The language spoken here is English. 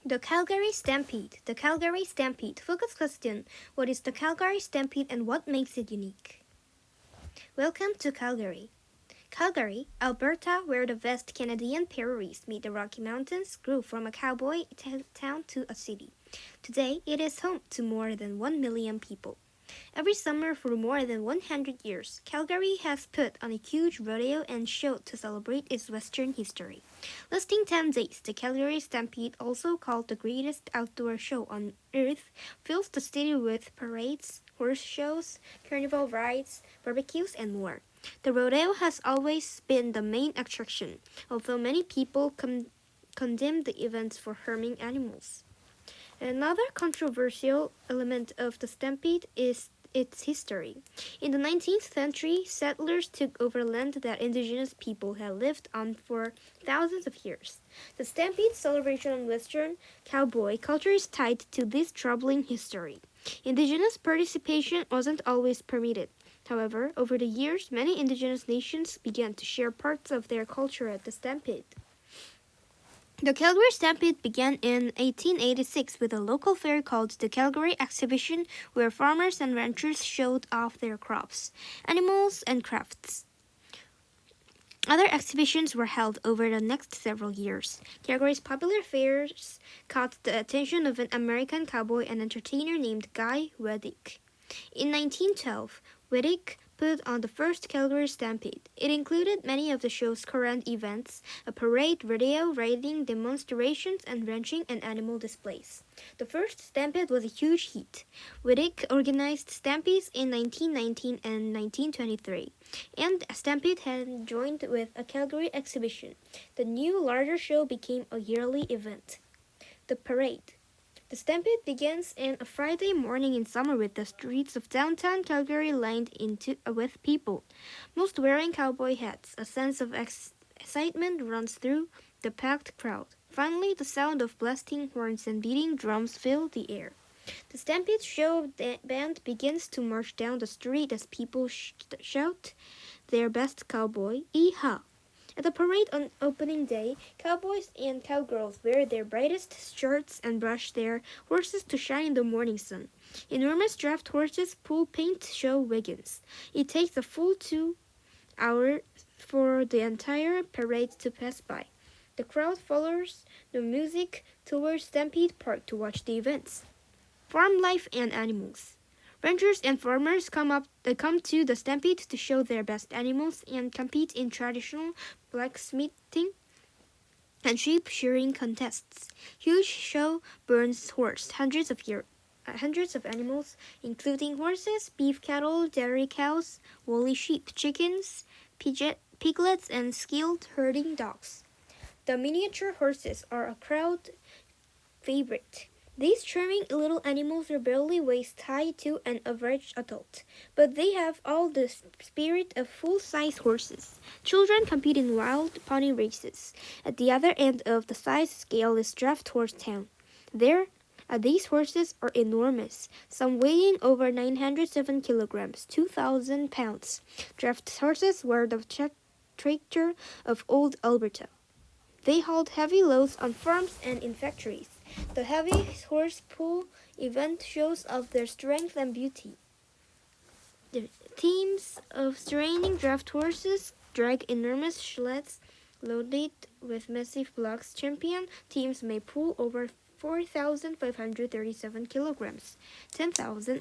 The Calgary Stampede. The Calgary Stampede. Focus question. What is the Calgary Stampede and what makes it unique? Welcome to Calgary. Calgary, Alberta, where the vast Canadian prairies meet the Rocky Mountains, grew from a cowboy town to a city. Today, it is home to more than 1 million people. Every summer for more than 100 years, Calgary has put on a huge rodeo and show to celebrate its Western history. Lasting 10 days, the Calgary Stampede, also called the greatest outdoor show on earth, fills the city with parades, horse shows, carnival rides, barbecues, and more. The rodeo has always been the main attraction, although many people condemn the events for harming animals. Another controversial element of the Stampede is its history. In the 19th century, settlers took over land that indigenous people had lived on for thousands of years. The Stampede celebration on Western cowboy culture is tied to this troubling history. Indigenous participation wasn't always permitted. However, over the years, many indigenous nations began to share parts of their culture at the Stampede. The Calgary Stampede began in 1886 with a local fair called the Calgary Exhibition, where farmers and ranchers showed off their crops, animals, and crafts. Other exhibitions were held over the next several years. Calgary's popular fairs caught the attention of an American cowboy and entertainer named Guy Weddick. In 1912, Weddick put on the first Calgary Stampede. It included many of the show's current events, a parade, rodeo, riding, demonstrations, and ranching and animal displays. The first Stampede was a huge hit. Weddick organized Stampedes in 1919 and 1923, and a Stampede had joined with a Calgary exhibition. The new, larger show became a yearly event. The parade. The Stampede begins on a Friday morning in summer with the streets of downtown Calgary lined with people, most wearing cowboy hats. A sense of excitement runs through the packed crowd. Finally, the sound of blasting horns and beating drums fill the air. The Stampede show band begins to march down the street as people shout their best cowboy, "Yee-haw!" At the parade on opening day, cowboys and cowgirls wear their brightest shirts and brush their horses to shine in the morning sun. Enormous draft horses pull paint show wagons. It takes a full 2 hours for the entire parade to pass by. The crowd follows the music towards Stampede Park to watch the events. Farm life and animals. Ranchers and farmers come to the Stampede to show their best animals and compete in traditional blacksmithing and sheep shearing contests. Huge show burns horse, hundreds of animals, including horses, beef cattle, dairy cows, woolly sheep, chickens, piglets, and skilled herding dogs. The miniature horses are a crowd favorite. These charming little animals are barely waist-high to an average adult, but they have all the spirit of full-size horses. Children compete in wild pony races. At the other end of the size scale is Draft Horse Town. These horses are enormous, some weighing over 907 kilograms, 2,000 pounds. Draft horses were the tractor of old Alberta. They hauled heavy loads on farms and in factories. The heavy horse pull event shows off their strength and beauty. The teams of training draft horses drag enormous sleds loaded with massive blocks. Champion teams may pull over 4,537 kilograms, 10,000